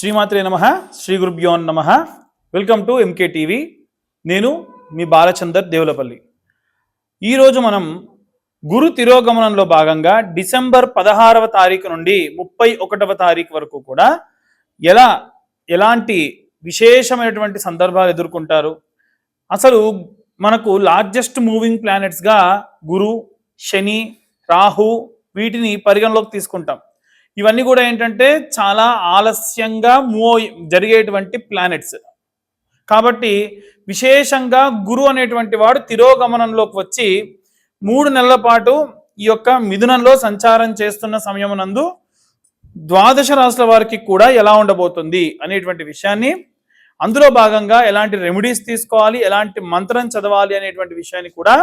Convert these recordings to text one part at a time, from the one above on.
శ్రీమాత్రే నమః శ్రీ గురుభ్యో నమః. Welcome to MK TV. నేను మీ బాలచందర్ దేవులపల్లి. ఈరోజు మనం గురు తిరోగమనంలో భాగంగా డిసెంబర్ 16వ తారీఖు నుండి 31వ తారీఖు వరకు కూడా ఎలాంటి విశేషమైనటువంటి సందర్భాలు ఎదుర్కొంటారు, అసలు మనకు లార్జెస్ట్ మూవింగ్ ప్లానెట్స్గా గురు, శని, రాహు వీటిని పరిగణలోకి తీసుకుంటాం. ఇవన్నీ కూడా ఏంటంటే చాలా ఆలస్యంగా జరిగేటువంటి ప్లానెట్స్ కాబట్టి విశేషంగా గురు అనేటువంటి వాడు తిరోగమనంలోకి వచ్చి 3 నెలల పాటు ఈ యొక్క మిథునంలో సంచారం చేస్తున్న సమయమునందు ద్వాదశ రాశుల వారికి కూడా ఎలా ఉండబోతుంది అనేటువంటి విషయాన్ని, అందులో భాగంగా ఎలాంటి రెమెడీస్ తీసుకోవాలి, ఎలాంటి మంత్రం చదవాలి అనేటువంటి విషయాన్ని కూడా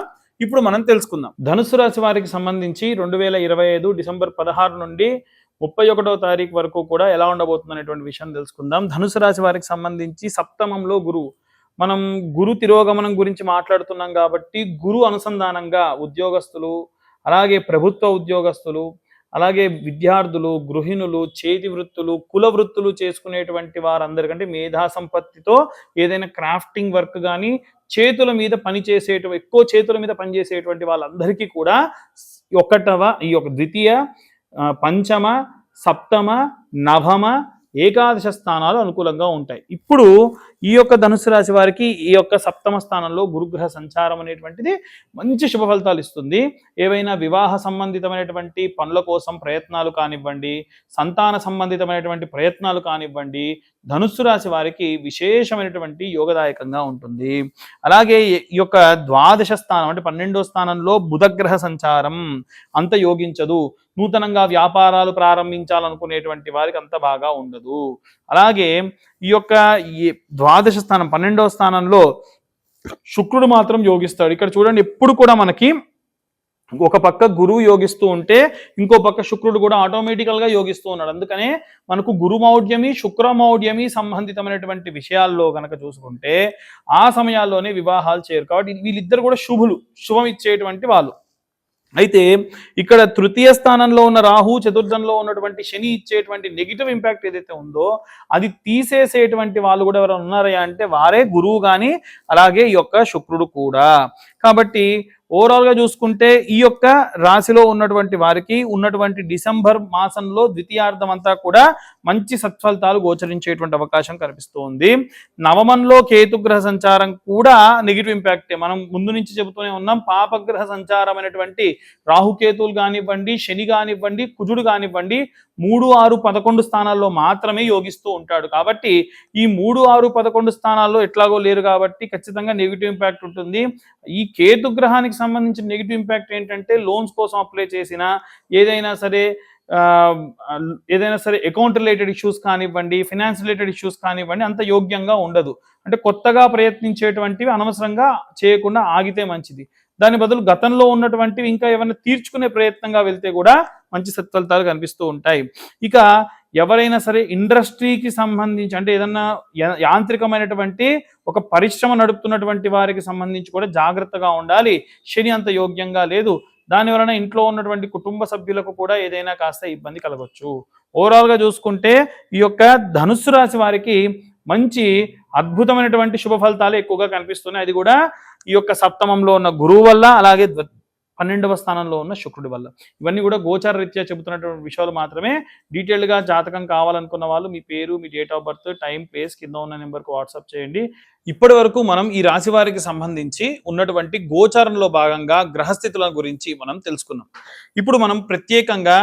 ఇప్పుడు మనం తెలుసుకుందాం. ధనుసు రాశి వారికి సంబంధించి 2025 డిసెంబర్ 16 నుండి 31వ తారీఖు వరకు కూడా ఎలా ఉండబోతుంది అనేటువంటి విషయం తెలుసుకుందాం. ధనుసు రాశి వారికి సంబంధించి సప్తమంలో గురువు. మనం గురు తిరోగమనం గురించి మాట్లాడుతున్నాం కాబట్టి గురు అనుసంధానంగా ఉద్యోగస్తులు, అలాగే ప్రభుత్వ ఉద్యోగస్తులు, అలాగే విద్యార్థులు, గృహిణులు, చేతి వృత్తులు, కుల వృత్తులు చేసుకునేటువంటి వారందరికంటే మేధా సంపత్తితో ఏదైనా క్రాఫ్టింగ్ వర్క్ కానీ చేతుల మీద ఎక్కువ చేతుల మీద పనిచేసేటువంటి వాళ్ళందరికీ కూడా ఈ యొక్క ద్వితీయ, పంచమ, సప్తమ, నవమ, ఏకాదశ స్థానాలు అనుకూలంగా ఉంటాయి. ఇప్పుడు ఈ యొక్క ధనుసు రాశి వారికి ఈ యొక్క సప్తమ స్థానంలో గురుగ్రహ సంచారం అనేటువంటిది మంచి శుభ ఫలితాలు ఇస్తుంది. ఏవైనా వివాహ సంబంధితమైనటువంటి పనుల కోసం ప్రయత్నాలు కానివ్వండి, సంతాన సంబంధితమైనటువంటి ప్రయత్నాలు కానివ్వండి, ధనుస్సు రాశి వారికి విశేషమైనటువంటి యోగదాయకంగా ఉంటుంది. అలాగే ఈ యొక్క ద్వాదశ స్థానం అంటే 12వ స్థానంలో బుధగ్రహ సంచారం అంత యోగించదు. నూతనంగా వ్యాపారాలు ప్రారంభించాలనుకునేటువంటి వారికి అంత బాగా ఉండదు. అలాగే ఈ యొక్క ద్వాదశ స్థానం 12వ స్థానంలో శుక్రుడు మాత్రం యోగిస్తాడు. ఇక్కడ చూడండి, ఎప్పుడు కూడా మనకి ఒక పక్క గురువు యోగిస్తూ ఉంటే ఇంకో పక్క శుక్రుడు కూడా ఆటోమేటికల్గా యోగిస్తూ ఉన్నాడు. అందుకనే మనకు గురుమౌఢ్యమి, శుక్రమౌఢ్యమి సంబంధితమైనటువంటి విషయాల్లో కనుక చూసుకుంటే ఆ సమయాల్లోనే వివాహాలు చేయరు. కాబట్టి వీళ్ళిద్దరు కూడా శుభం ఇచ్చేటువంటి వాళ్ళు. అయితే ఇక్కడ తృతీయ స్థానంలో ఉన్న రాహు, చతుర్థంలో ఉన్నటువంటి శని ఇచ్చేటువంటి నెగిటివ్ ఇంపాక్ట్ ఏదైతే ఉందో అది తీసేసేటువంటి వాళ్ళు కూడా ఎవరైనా ఉన్నారా అంటే వారే గురువు కానీ అలాగే ఈ యొక్క శుక్రుడు కూడా. కాబట్టి ఓవరాల్గా చూసుకుంటే ఈ యొక్క రాశిలో ఉన్నటువంటి వారికి ఉన్నటువంటి డిసెంబర్ మాసంలో ద్వితీయార్థం అంతా కూడా మంచి సత్ఫలితాలు గోచరించేటువంటి అవకాశం కనిపిస్తుంది. నవమంలో కేతుగ్రహ సంచారం కూడా నెగిటివ్ ఇంపాక్టే. మనం ముందు నుంచి చెబుతూనే ఉన్నాం, పాపగ్రహ సంచారం అనేటువంటి రాహుకేతువులు కానివ్వండి, శని కానివ్వండి, కుజుడు కానివ్వండి 3, 6, 11 స్థానాల్లో మాత్రమే యోగిస్తూ ఉంటాడు. కాబట్టి ఈ 3, 6, 11 స్థానాల్లో ఎట్లాగో లేరు కాబట్టి ఖచ్చితంగా నెగిటివ్ ఇంపాక్ట్ ఉంటుంది. ఈ కేతుగ్రహానికి సంబంధించిన నెగిటివ్ ఇంపాక్ట్ ఏంటంటే లోన్స్ కోసం అప్లై చేసిన ఏదైనా సరే అకౌంట్ రిలేటెడ్ ఇష్యూస్ కానివ్వండి, ఫినాన్స్ రిలేటెడ్ ఇష్యూస్ కానివ్వండి అంత యోగ్యంగా ఉండదు. అంటే కొత్తగా ప్రయత్నించేటువంటివి అనవసరంగా చేయకుండా ఆగితే మంచిది. దాని బదులు గతంలో ఉన్నటువంటివి ఇంకా ఏమైనా తీర్చుకునే ప్రయత్నంగా వెళ్తే కూడా మంచి సత్ఫలితాలు కనిపిస్తూ ఉంటాయి. ఇక ఎవరైనా సరే ఇండస్ట్రీకి సంబంధించి అంటే ఏదన్నా యాంత్రికమైనటువంటి ఒక పరిశ్రమ నడుపుతున్నటువంటి వారికి సంబంధించి కూడా జాగ్రత్తగా ఉండాలి. శని అంత యోగ్యంగా లేదు. దాని వలన ఇంట్లో ఉన్నటువంటి కుటుంబ సభ్యులకు కూడా ఏదైనా కాస్త ఇబ్బంది కలగవచ్చు. ఓవరాల్గా చూసుకుంటే ఈ యొక్క ధనుస్సు రాశి వారికి మంచి అద్భుతమైనటువంటి శుభ ఫలితాలు ఎక్కువగా కనిపిస్తున్నాయి. అది కూడా ఈ యొక్క సప్తమంలో ఉన్న గురువు వల్ల, అలాగే 12వ స్థానంలో ఉన్న శుక్రుడి వల్ల. ఇవన్నీ కూడా గోచార రీత్యా చెబుతున్నటువంటి విషయాలు మాత్రమే. డీటెయిల్డ్గా జాతకం కావాలనుకున్న వాళ్ళు మీ పేరు, మీ date of birth, time, place కింద ఉన్న నెంబర్కి వాట్సాప్ చేయండి. ఇప్పటి వరకు మనం ఈ రాశి వారికి సంబంధించి ఉన్నటువంటి గోచారంలో భాగంగా గ్రహస్థితుల గురించి మనం తెలుసుకున్నాం. ఇప్పుడు మనం ప్రత్యేకంగా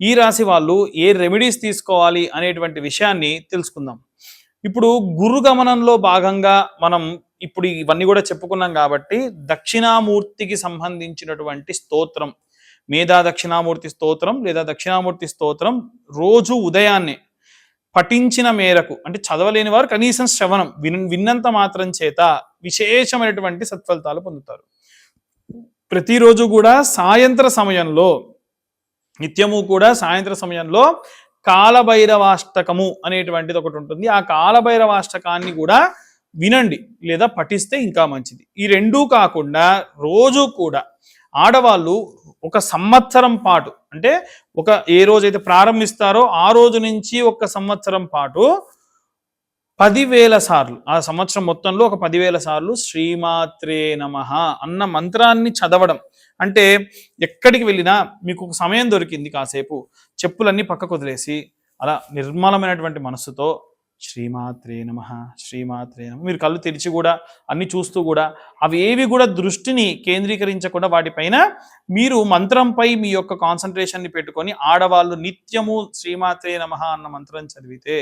ఈ రాశి వాళ్ళు ఏ రెమెడీస్ తీసుకోవాలి అనేటువంటి విషయాన్ని తెలుసుకుందాం. ఇప్పుడు గురు గమనంలో భాగంగా మనం ఇప్పుడు ఇవన్నీ కూడా చెప్పుకున్నాం కాబట్టి దక్షిణామూర్తికి సంబంధించినటువంటి స్తోత్రం, మేధా దక్షిణామూర్తి స్తోత్రం లేదా దక్షిణామూర్తి స్తోత్రం రోజు ఉదయాన్నే పఠించిన మేరకు, అంటే చదవలేని వారు కనీసం శ్రవణం విన్నంత మాత్రం చేత విశేషమైనటువంటి సత్ఫలితాలు పొందుతారు. ప్రతిరోజు కూడా సాయంత్ర సమయంలో, నిత్యము కూడా సాయంత్ర సమయంలో కాలభైరవాష్టకము అనేటువంటిది ఒకటి ఉంటుంది. ఆ కాలభైరవాష్టకాన్ని కూడా వినండి లేదా పఠిస్తే ఇంకా మంచిది. ఈ రెండూ కాకుండా రోజు కూడా ఆడవాళ్ళు 1 సంవత్సరం పాటు అంటే ఏ రోజైతే ప్రారంభిస్తారో ఆ రోజు నుంచి 1 సంవత్సరం పాటు 10,000 సార్లు, ఆ సంవత్సరం మొత్తంలో ఒక 10,000 సార్లు శ్రీమాత్రే నమః అన్న మంత్రాన్ని చదవడం. అంటే ఎక్కడికి వెళ్ళినా మీకు ఒక సమయం దొరికింది, కాసేపు చెప్పులన్నీ పక్కకు వదిలేసి అలా నిర్మలమైనటువంటి మనస్సుతో శ్రీమాత్రే నమః, శ్రీమాత్రే నమః, మీరు కళ్ళు తెరిచి కూడా అన్ని చూస్తూ కూడా అవి ఏవి కూడా దృష్టిని కేంద్రీకరించకుండా వాటిపైన మీరు మంత్రంపై మీ యొక్క కాన్సన్ట్రేషన్ని పెట్టుకొని ఆడవాళ్ళు నిత్యము శ్రీమాత్రే నమః అన్న మంత్రం చదివితే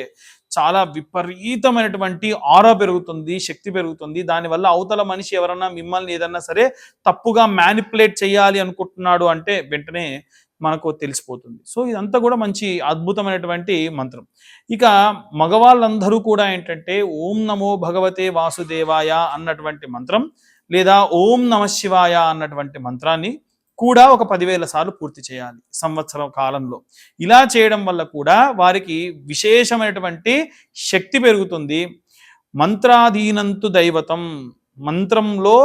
చాలా విపరీతమైనటువంటి ఆరా పెరుగుతుంది, శక్తి పెరుగుతుంది. దానివల్ల అవతల మనిషి ఎవరన్నా మిమ్మల్ని ఏదన్నా సరే తప్పుగా మ్యానిపులేట్ చేయాలి అనుకుంటున్నాడు అంటే వెంటనే మనకు తెలిసిపోతుంది. సో ఇదంతా కూడా మంచి అద్భుతమైనటువంటి మంత్రం. ఇక మగవాళ్ళందరూ కూడా ఏంటంటే ఓం నమో భగవతే వాసుదేవాయ అన్నటువంటి మంత్రం లేదా ఓం నమ శివాయ అన్నటువంటి మంత్రాన్ని కూడా ఒక 10,000 సార్లు పూర్తి చేయాలి సంవత్సరం కాలంలో. ఇలా చేయడం వల్ల కూడా వారికి విశేషమైనటువంటి శక్తి పెరుగుతుంది. మంత్రాధీనంతు దైవతం, మంత్రంలో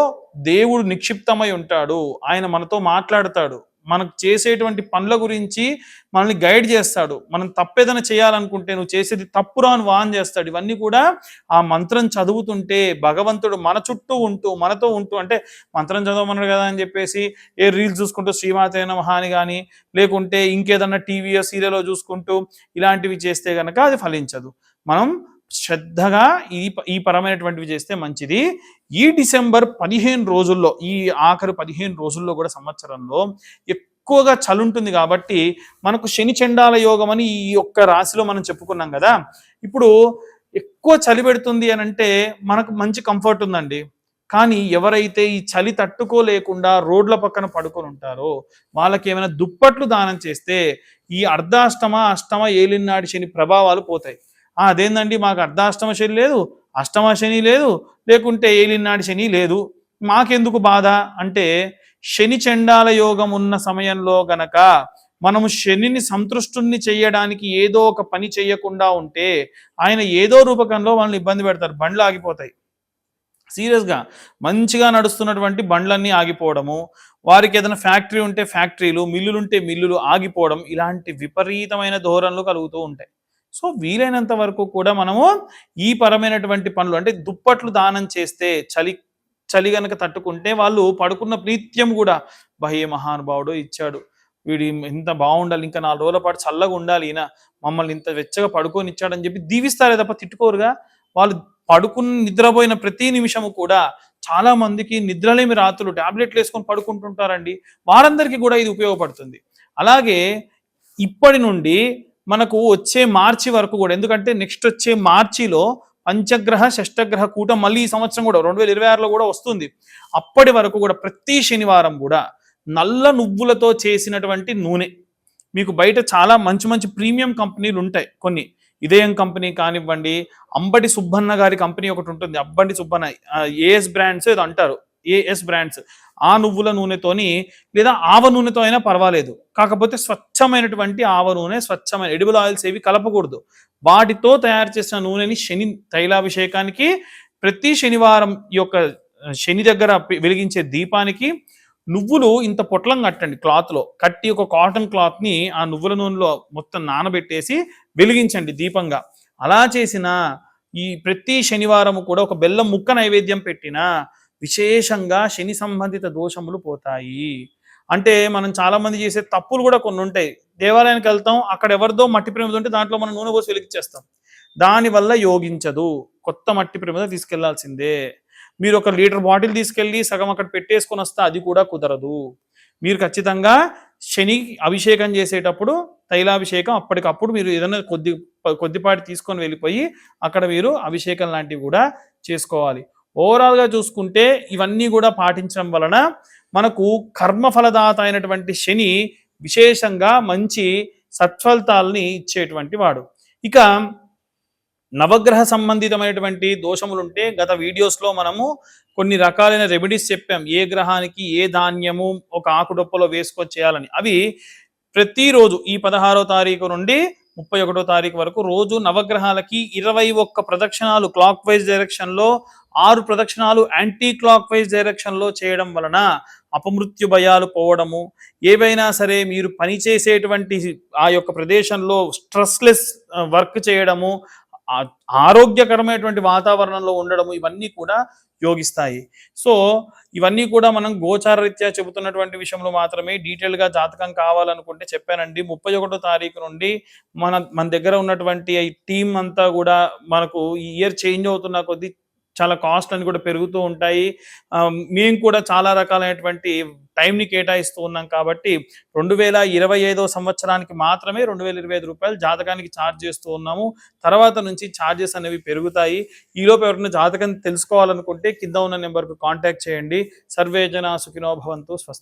దేవుడు నిక్షిప్తమై ఉంటాడు, ఆయన మనతో మాట్లాడతాడు, మనకు చేసేటువంటి పనుల గురించి మనల్ని గైడ్ చేస్తాడు. మనం తప్పేదైనా చేయాలనుకుంటే నువ్వు చేసేది తప్పురా అని వాన్ చేస్తాడు. ఇవన్నీ కూడా ఆ మంత్రం చదువుతుంటే భగవంతుడు మన చుట్టూ ఉంటూ మనతో ఉంటూ, అంటే మంత్రం చదవమన్నాడు కదా అని చెప్పేసి ఏ రీల్స్ చూసుకుంటూ శ్రీమాతే నమః అని కానీ లేకుంటే ఇంకేదన్నా టీవీయో సీరియలో చూసుకుంటూ ఇలాంటివి చేస్తే కనుక అది ఫలించదు. మనం శ్రద్ధగా ఈ పరమైనటువంటివి చేస్తే మంచిది. ఈ డిసెంబర్ 15 రోజుల్లో, ఈ ఆఖరి 15 రోజుల్లో కూడా సంవత్సరంలో ఎక్కువగా చలి ఉంటుంది కాబట్టి మనకు శని చండాల యోగం అని ఈ ఒక్క రాశిలో మనం చెప్పుకున్నాం కదా. ఇప్పుడు ఎక్కువ చలి పెడుతుంది అని అంటే మనకు మంచి కంఫర్ట్ ఉందండి, కానీ ఎవరైతే ఈ చలి తట్టుకోలేకుండా రోడ్ల పక్కన పడుకొని ఉంటారో వాళ్ళకి ఏమైనా దుప్పట్లు దానం చేస్తే ఈ అర్ధాష్టమ అష్టమ ఏలినాటి శని ప్రభావాలు పోతాయి. అదేందండి మాకు అర్ధాష్టమ శని లేదు, అష్టమ శని లేదు, లేకుంటే ఏలినాటి శని లేదు, మాకెందుకు బాధ అంటే శని చండాల యోగం ఉన్న సమయంలో గనక మనము శనిని సంతృష్టుని చేయడానికి ఏదో ఒక పని చేయకుండా ఉంటే ఆయన ఏదో రూపకంలో మనల్ని ఇబ్బంది పెడతారు. బండ్లు ఆగిపోతాయి, సీరియస్గా మంచిగా నడుస్తున్నటువంటి బండ్లన్నీ ఆగిపోవడము, వారికి ఏదైనా ఫ్యాక్టరీ ఉంటే ఫ్యాక్టరీలు, మిల్లులు ఉంటే మిల్లులు ఆగిపోవడం, ఇలాంటి విపరీతమైన ధోరణులు కలుగుతూ ఉంటాయి. సో వీలైనంత వరకు కూడా మనము ఈ పరమైనటువంటి పనులు, అంటే దుప్పట్లు దానం చేస్తే చలి గనక తట్టుకుంటే వాళ్ళు పడుకున్న ప్రీత్యం కూడా ఏ మహానుభావుడు ఇచ్చాడు, వీడి ఇంత బాగుండాలి, ఇంకా 4 రోజుల పాటు చల్లగా ఉండాలి, ఈయన మమ్మల్ని ఇంత వెచ్చగా పడుకొని ఇచ్చాడని చెప్పి దీవిస్తారే తప్ప తిట్టుకోరుగా. వాళ్ళు పడుకుని నిద్రపోయిన ప్రతి నిమిషము కూడా చాలా మందికి నిద్రలేమి రాత్రులు టాబ్లెట్లు వేసుకొని పడుకుంటుంటారండి. వారందరికీ కూడా ఇది ఉపయోగపడుతుంది. అలాగే ఇప్పటి నుండి మనకు వచ్చే మార్చి వరకు కూడా, ఎందుకంటే నెక్స్ట్ వచ్చే మార్చిలో పంచగ్రహ షష్టగ్రహ కూటం మళ్ళీ ఈ సంవత్సరం కూడా 2026లో కూడా వస్తుంది. అప్పటి వరకు కూడా ప్రతి శనివారం కూడా నల్ల నువ్వులతో చేసినటువంటి నూనె, మీకు బయట చాలా మంచి మంచి ప్రీమియం కంపెనీలు ఉంటాయి, కొన్ని ఇదయం కంపెనీ కానివ్వండి, అంబటి సుబ్బన్న గారి కంపెనీ ఒకటి ఉంటుంది, అబ్బంటి సుబ్బన్న, ఏఎస్ బ్రాండ్స్ ఏదో అంటారు, ఏఎస్ బ్రాండ్స్, ఆ నువ్వుల నూనెతోని లేదా ఆవ నూనెతో అయినా పర్వాలేదు, కాకపోతే స్వచ్ఛమైనటువంటి ఆవ నూనె, స్వచ్ఛమైన ఎడిబుల్ ఆయిల్స్ ఏవి కలపకూడదు. వాటితో తయారు చేసిన నూనెని శని తైలాభిషేకానికి, ప్రతి శనివారం ఈ యొక్క శని దగ్గర వెలిగించే దీపానికి నువ్వులు ఇంత పొట్లం కట్టండి, క్లాత్లో కట్టి ఒక కాటన్ క్లాత్ని ఆ నువ్వుల నూనెలో మొత్తం నానబెట్టేసి వెలిగించండి దీపంగా. అలా చేసిన ఈ ప్రతి శనివారం కూడా ఒక బెల్లం ముక్క నైవేద్యం పెట్టినా విశేషంగా శని సంబంధిత దోషములు పోతాయి. అంటే మనం చాలా మంది చేసే తప్పులు కూడా కొన్ని ఉంటాయి. దేవాలయానికి వెళ్తాం, అక్కడ ఎవరిదో మట్టి ప్రమిద ఉంటే దాంట్లో మనం నూనె పోసి వెలిగించేస్తాం, దానివల్ల యోగించదు. కొత్త మట్టి ప్రమిద తీసుకెళ్లాల్సిందే. మీరు 1 లీటర్ బాటిల్ తీసుకెళ్ళి సగం అక్కడ పెట్టేసుకొని వస్తే అది కూడా కుదరదు. మీరు ఖచ్చితంగా శని అభిషేకం చేసేటప్పుడు తైలాభిషేకం అప్పటికప్పుడు మీరు ఏదైనా కొద్దిపాటి తీసుకొని వెళ్ళిపోయి అక్కడ మీరు అభిషేకం లాంటివి కూడా చేసుకోవాలి. ఓవరాల్గా చూసుకుంటే ఇవన్నీ కూడా పాటించడం వలన మనకు కర్మఫలదాత అయినటువంటి శని విశేషంగా మంచి సత్ఫలితాలని ఇచ్చేటువంటి వాడు. ఇక నవగ్రహ సంబంధితమైనటువంటి దోషములుంటే గత వీడియోస్లో మనము కొన్ని రకాలైన రెమెడీస్ చెప్పాం, ఏ గ్రహానికి ఏ ధాన్యము ఒక ఆకుడొప్పలో వేసుకొని చేయాలని. అవి ప్రతిరోజు ఈ 16వ తారీఖు నుండి 31వ తారీఖు వరకు రోజు నవగ్రహాలకి 21 ప్రదక్షిణాలు క్లాక్ వైజ్ డైరెక్షన్లో, 6 ప్రదక్షిణాలు యాంటీ క్లాక్ వైజ్ డైరెక్షన్లో చేయడం వలన అపమృత్యు భయాలు పోవడము, ఏవైనా సరే మీరు పనిచేసేటువంటి ఆ యొక్క ప్రదేశంలో స్ట్రెస్లెస్ వర్క్ చేయడము, ఆరోగ్యకరమైనటువంటి వాతావరణంలో ఉండడము, ఇవన్నీ కూడా యోగిస్తాయి. సో ఇవన్నీ కూడా మనం గోచార రీత్యా చెబుతున్నటువంటి విషయంలో మాత్రమే. డీటెయిల్గా జాతకం కావాలనుకుంటే చెప్పానండి, 31వ తారీఖు నుండి మన దగ్గర ఉన్నటువంటి ఈ టీం అంతా కూడా మనకు ఈ ఇయర్ చేంజ్ అవుతున్న కొద్దీ చాలా కాస్ట్ అని కూడా పెరుగుతూ ఉంటాయి. మేము కూడా చాలా రకాలైనటువంటి టైంని కేటాయిస్తూ ఉన్నాం కాబట్టి 2025 సంవత్సరానికి మాత్రమే రూ. 2025 జాతకానికి ఛార్జ్ చేస్తూ ఉన్నాము. తర్వాత నుంచి ఛార్జెస్ అనేవి పెరుగుతాయి. ఈలోపు ఎవరైనా జాతకం తెలుసుకోవాలనుకుంటే కింద ఉన్న నెంబర్కు కాంటాక్ట్ చేయండి. సర్వే జనా సుఖినో భవంతు. స్వస్తి.